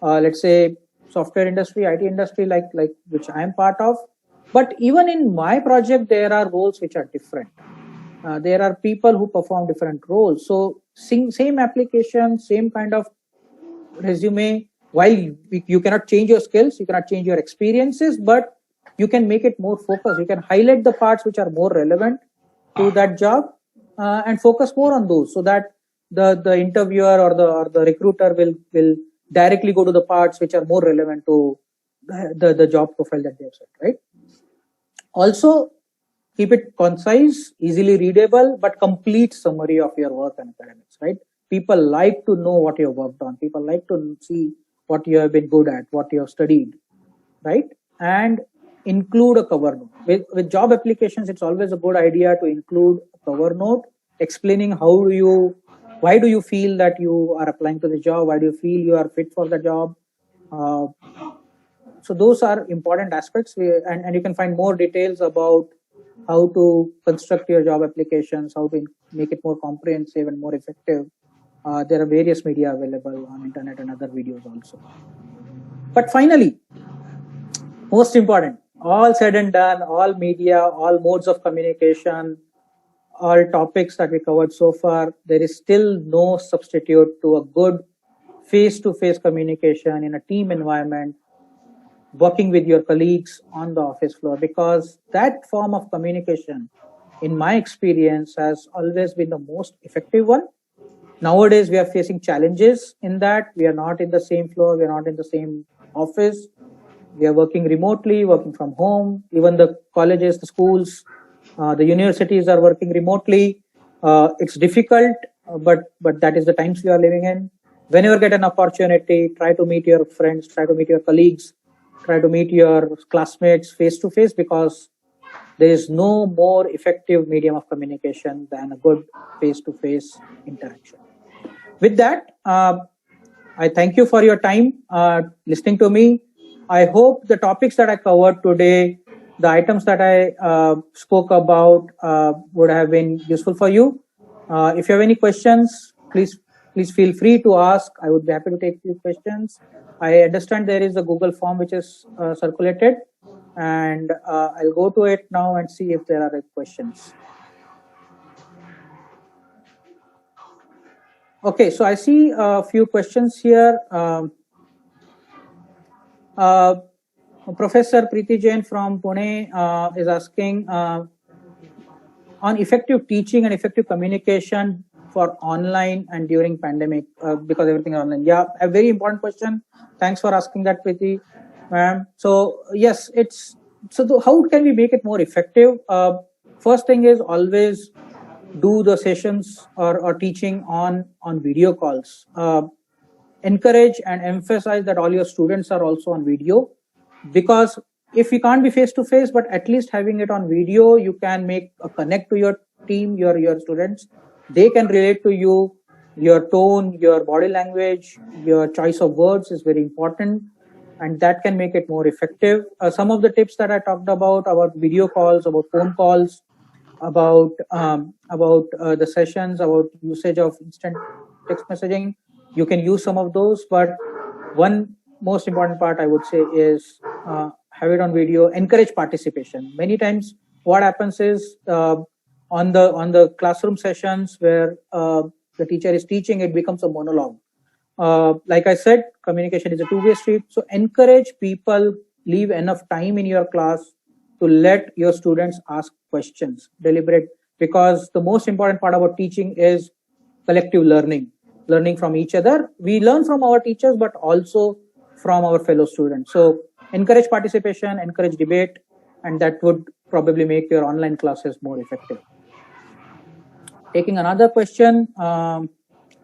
let's say software industry, IT industry, like which I am part of, but even in my project, there are roles which are different. There are people who perform different roles. So same application, same kind of resume, while you cannot change your skills, you cannot change your experiences, but you can make it more focused. You can highlight the parts which are more relevant to that job and focus more on those, so that the interviewer or the recruiter will directly go to the parts which are more relevant to the job profile that they have set, right? Also, keep it concise, easily readable, but complete summary of your work and academics, right? People like to know what you have worked on. People like to see what you have been good at, what you have studied, right? And include a cover note. With job applications, it's always a good idea to include a cover note explaining why do you feel that you are applying to the job, why do you feel you are fit for the job. So those are important aspects, and you can find more details about how to construct your job applications, how to make it more comprehensive and more effective. There are various media available on internet and other videos also. But finally, most important, all said and done, all media, all modes of communication, all topics that we covered so far, there is still no substitute to a good face-to-face communication in a team environment, working with your colleagues on the office floor, because that form of communication, in my experience, has always been the most effective one. Nowadays, we are facing challenges in that we are not in the same floor, we are not in the same office, we are working remotely, working from home. Even the colleges, the schools, the universities are working remotely. It's difficult, but that is the times we are living in. whenever get an opportunity, try to meet your friends, try to meet your colleagues, try to meet your classmates face to face, because there is no more effective medium of communication than a good face to face interaction. With that, I thank you for your time listening to me. I hope the topics that I covered today, the items that I spoke about, would have been useful for you. If you have any questions, please feel free to ask. I would be happy to take your questions. I understand there is a Google form which is circulated, and I'll go to it now and see if there are questions. Okay, so I see a few questions here. Professor Preeti Jain from Pune is asking on effective teaching and effective communication for online and during pandemic, because everything is online. Yeah, a very important question. Thanks for asking that, Preeti, ma'am. So yes, how can we make it more effective? First thing is always do the sessions or teaching on video calls. Encourage and emphasize that all your students are also on video, because if you can't be face to face, but at least having it on video, you can make a connect to your team, your students. They can relate to you. Your tone, your body language, your choice of words is very important, and that can make it more effective. Some of the tips that I talked about video calls, about phone calls, about the sessions, about usage of instant text messaging, you can use some of those. But one most important part I would say is have it on video. Encourage participation. Many times what happens is on the classroom sessions where the teacher is teaching, it becomes a monologue. Like I said, communication is a two-way street. So encourage people, leave enough time in your class to let your students ask questions, deliberate, because the most important part about teaching is collective learning from each other. We learn from our teachers, but also from our fellow students. So encourage participation, encourage debate, and that would probably make your online classes more effective. Taking another question.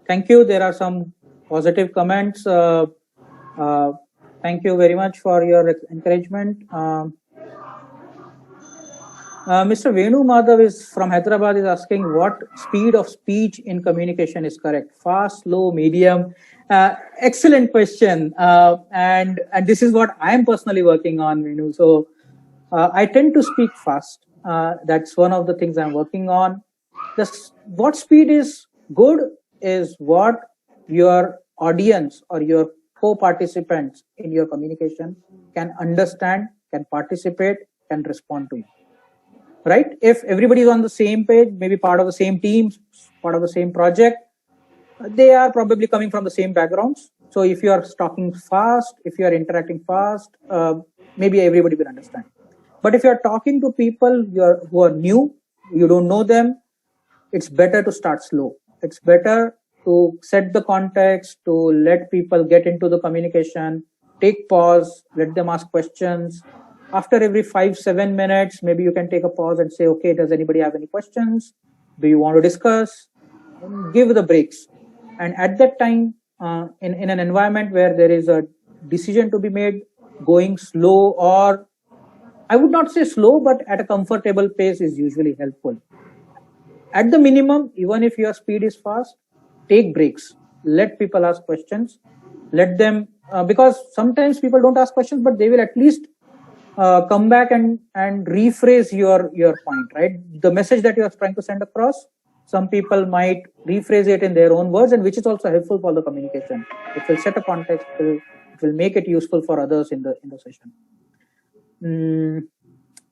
Thank you. There are some positive comments. Thank you very much for your encouragement. Mr. Venu Madhav is from Hyderabad is asking what speed of speech in communication is correct? Fast, slow, medium? Excellent question. And this is what I am personally working on, Venu. So I tend to speak fast. That's one of the things I'm working on. What speed is good is what your audience or your co-participants in your communication can understand, can participate, can respond to you. Right? If everybody is on the same page, maybe part of the same team, part of the same project, they are probably coming from the same backgrounds. So if you are talking fast, if you are interacting fast, maybe everybody will understand. But if you are talking to people who are new, you don't know them, it's better to start slow. It's better to set the context, to let people get into the communication, take pause, let them ask questions. After every 5-7 minutes, maybe you can take a pause and say, okay, does anybody have any questions? Do you want to discuss? Give the breaks. And at that time, in an environment where there is a decision to be made, going slow, or I would not say slow, but at a comfortable pace is usually helpful. At the minimum, even if your speed is fast, take breaks. Let people ask questions. Let them, because sometimes people don't ask questions, but they will at least come back and rephrase your point, right? The message that you are trying to send across, some people might rephrase it in their own words, and which is also helpful for the communication. It will set a context, it will make it useful for others in the session.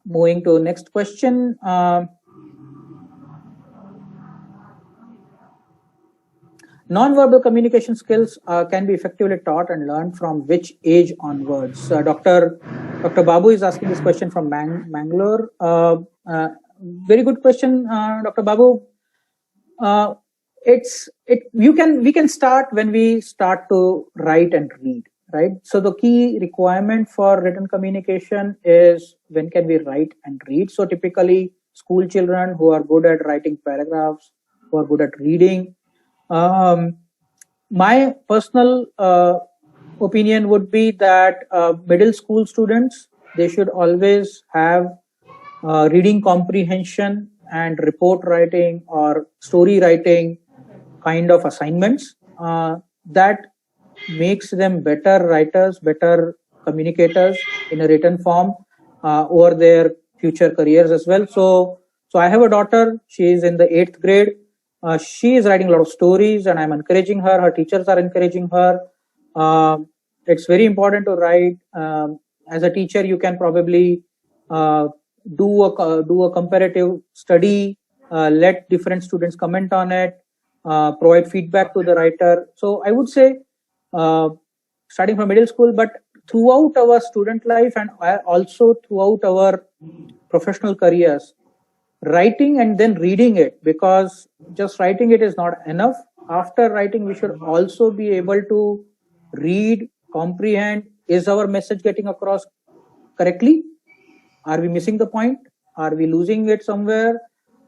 Moving to next question. Non-verbal communication skills can be effectively taught and learned from which age onwards? Dr. Babu is asking this question from Mangalore. Very good question, Dr. Babu. We can start when we start to write and read, right? So the key requirement for written communication is when can we write and read. So typically school children who are good at writing paragraphs, who are good at reading, My personal opinion would be that middle school students, they should always have reading comprehension and report writing or story writing kind of assignments that makes them better writers, better communicators in a written form over their future careers as well. So I have a daughter. She is in the 8th grade. She is writing a lot of stories, and I'm encouraging her. Her teachers are encouraging her. It's very important to write. As a teacher, you can probably do a comparative study, let different students comment on it, provide feedback to the writer. So I would say, starting from middle school, but throughout our student life and also throughout our professional careers, writing and then reading it, because just writing it is not enough. After writing, we should also be able to read, comprehend. Is our message getting across correctly? Are we missing the point? Are we losing it somewhere?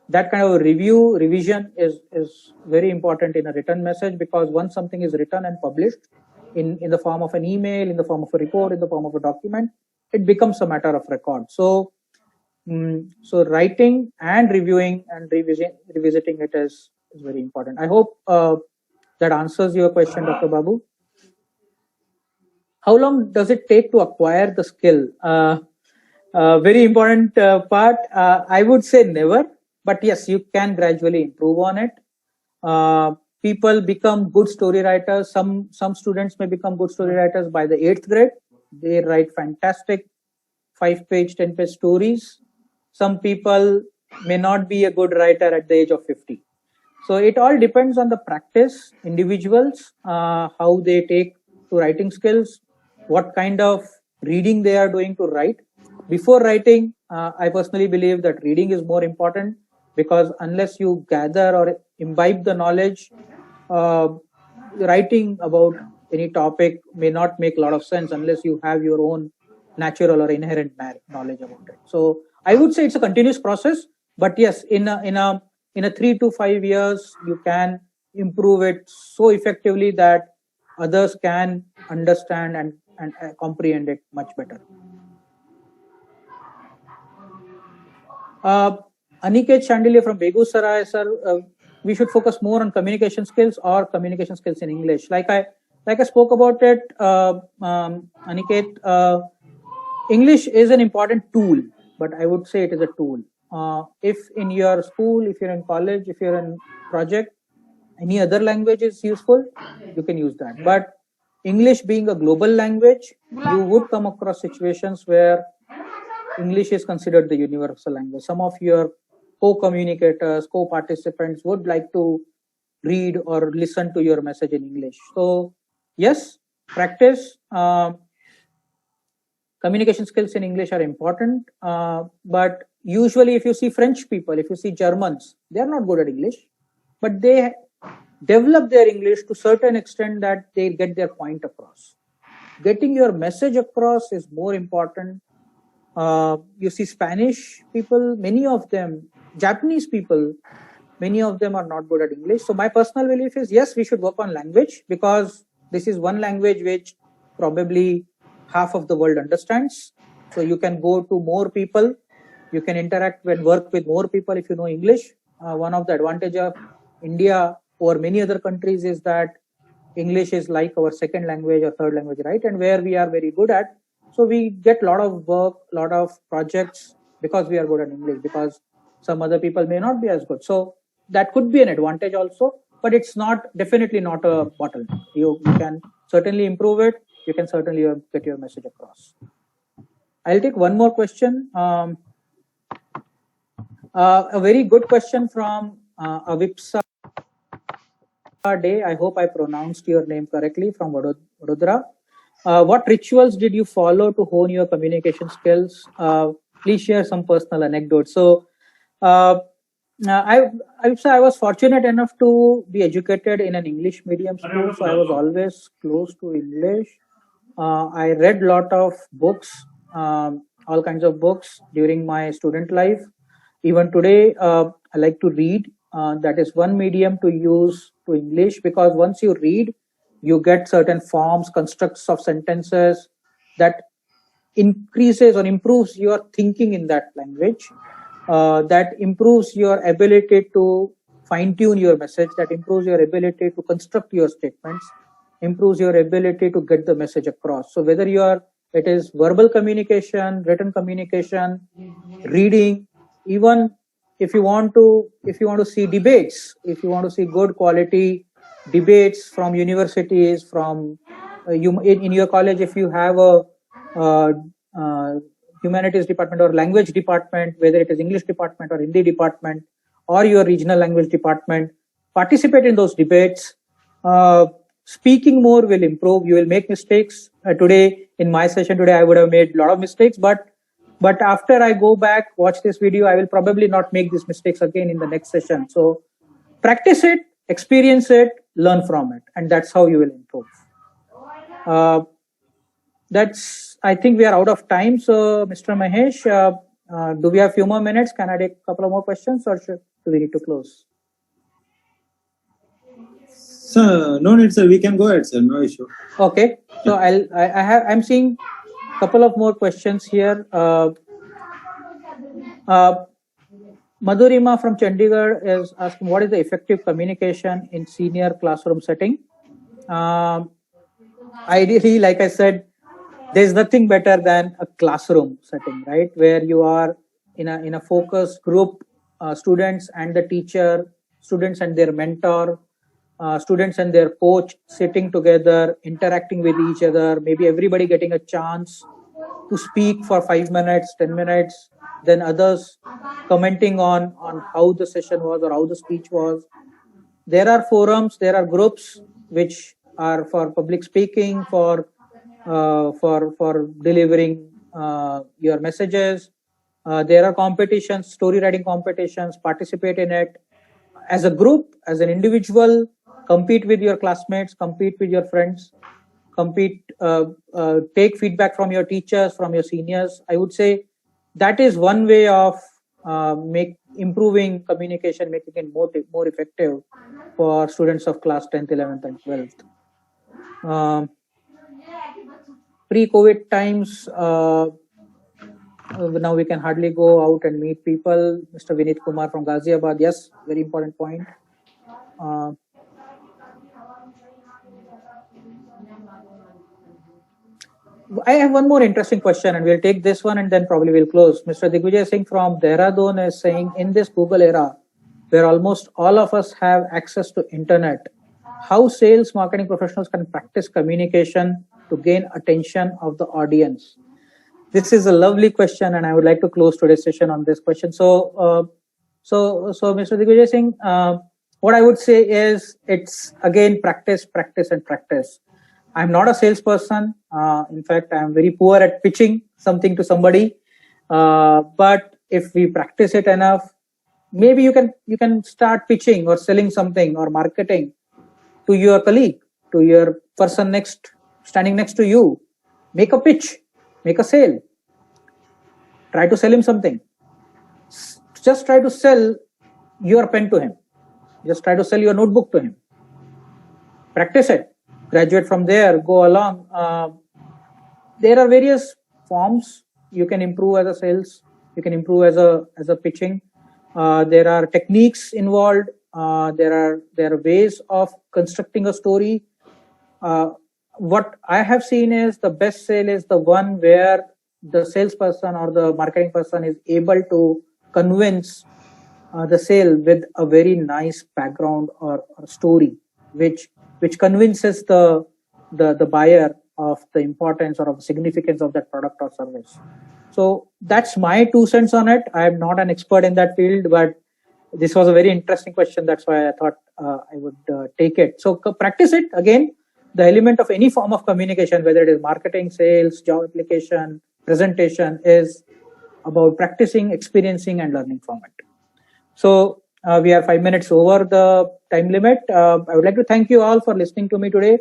That kind of revision is very important in a written message, because once something is written and published in the form of an email, in the form of a report, in the form of a document, it becomes a matter of record. So writing and reviewing and revisiting it is very important. I hope that answers your question, Dr. Babu. How long does it take to acquire the skill? Very important part. I would say never, but yes, you can gradually improve on it. People become good story writers. Some students may become good story writers by the 8th grade. They write fantastic 5-page, 10-page stories. Some people may not be a good writer at the age of 50. So it all depends on the practice, individuals, how they take to writing skills, what kind of reading they are doing to write. Before writing, I personally believe that reading is more important, because unless you gather or imbibe the knowledge, writing about any topic may not make a lot of sense unless you have your own natural or inherent knowledge about it. So I would say it's a continuous process, but yes, in a 3 to 5 years, you can improve it so effectively that others can understand and comprehend it much better. Aniket Chandelier from Begusarai, sir, we should focus more on communication skills or communication skills in English. Like I spoke about it, Aniket, English is an important tool, but I would say it is a tool. If in your school, if you're in college, if you're in project, any other language is useful, you can use that. But English being a global language, you would come across situations where English is considered the universal language. Some of your co-communicators, co-participants would like to read or listen to your message in English. So yes, practice. Communication skills in English are important, but usually if you see French people, if you see Germans, they are not good at English, but they develop their English to a certain extent that they get their point across. Getting your message across is more important. You see Spanish people, many of them, Japanese people, many of them are not good at English. So my personal belief is, yes, we should work on language, because this is one language which probably half of the world understands. So you can go to more people, you can interact and work with more people if you know English. One of the advantage of India over many other countries is that English is like our second language or third language, right? And where we are very good at. So we get a lot of work, a lot of projects because we are good at English, because some other people may not be as good. So that could be an advantage also, but it's definitely not a bottleneck. You can certainly improve it. You can certainly get your message across. I'll take one more question. A very good question from Avipsa Day. I hope I pronounced your name correctly, from Vadodara. What rituals did you follow to hone your communication skills? Please share some personal anecdotes. So, I was fortunate enough to be educated in an English medium school, so I was always close to English. I read a lot of books, all kinds of books during my student life. Even today, I like to read. That is one medium to use to English, because once you read, You get certain forms, constructs of sentences that increases or improves your thinking in that language, that improves your ability to fine tune your message, that improves your ability to construct your statements, improves your ability to get the message across. So whether it is verbal communication, written communication, reading, even if you want to see debates, if you want to see good quality debates from universities, from you in your college, if you have a uh, uh, humanities department or language department, whether it is English department or Hindi department or your regional language department, participate in those debates. Speaking more will improve. You will make mistakes. Today in my session today, I would have made a lot of mistakes, but after I go back, watch this video, I will probably not make these mistakes again in the next session. So practice it, experience it, learn from it, and that's how you will improve. I think we are out of time. So Mr. Mahesh, do we have a few more minutes? Can I take a couple of more questions, or do we need to close? Sir, no need, sir. We can go ahead, sir. No issue. Okay. So I'm seeing a couple of more questions here. Madhurima from Chandigarh is asking, what is the effective communication in senior classroom setting? Ideally, like I said, there's nothing better than a classroom setting, right? Where you are in a focused group, students and the teacher, students and their mentor, students and their coach sitting together, interacting with each other, maybe everybody getting a chance to speak for 5 minutes, 10 minutes, then others commenting on how the session was or how the speech was. There are forums, there are groups which are for public speaking, for delivering your messages. There are competitions, story writing competitions. Participate in it as a group, as an individual. Compete with your classmates, compete with your friends, take feedback from your teachers, from your seniors. I would say that is one way of improving communication, making it more effective for students of class 10th, 11th, and 12th. Pre-COVID times, now we can hardly go out and meet people. Mr. Vinit Kumar from Ghaziabad, yes, very important point. I have one more interesting question, and we'll take this one and then probably we'll close. Mr. Digvijay Singh from Dehradun is saying, in this Google era, where almost all of us have access to internet, how sales marketing professionals can practice communication to gain attention of the audience? This is a lovely question, and I would like to close today's session on this question. So Mr. Digvijay Singh, what I would say is, it's again practice, practice, and practice. I'm not a salesperson. In fact, I'm very poor at pitching something to somebody. But if we practice it enough, maybe you can start pitching or selling something or marketing to your colleague, to your person standing next to you. Make a pitch, make a sale. Try to sell him something. Just try to sell your pen to him. Just try to sell your notebook to him. Practice it. Graduate from there, go along. There are various forms you can improve as a sales. You can improve as a pitching. There are techniques involved. There are ways of constructing a story. What I have seen is the best sale is the one where the salesperson or the marketing person is able to convince the sale with a very nice background or story, which convinces the buyer of the importance or of significance of that product or service. So that's my 2 cents on it. I am not an expert in that field, but this was a very interesting question. That's why I thought I would take it. So practice it. Again, the element of any form of communication, whether it is marketing, sales, job application, presentation, is about practicing, experiencing, and learning from it. So we are 5 minutes over the time limit. I would like to thank you all for listening to me today.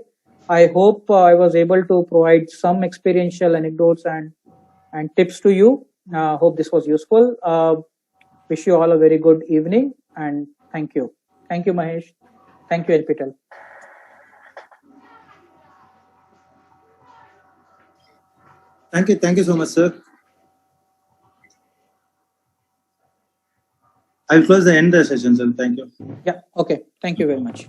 I hope I was able to provide some experiential anecdotes and tips to you. Hope this was useful. Wish you all a very good evening, and thank you. Thank you, Mahesh. Thank you, NPTEL. Thank you so much, sir. I'll close the end the session, sir. Thank you. Yeah. Okay. Thank you very much.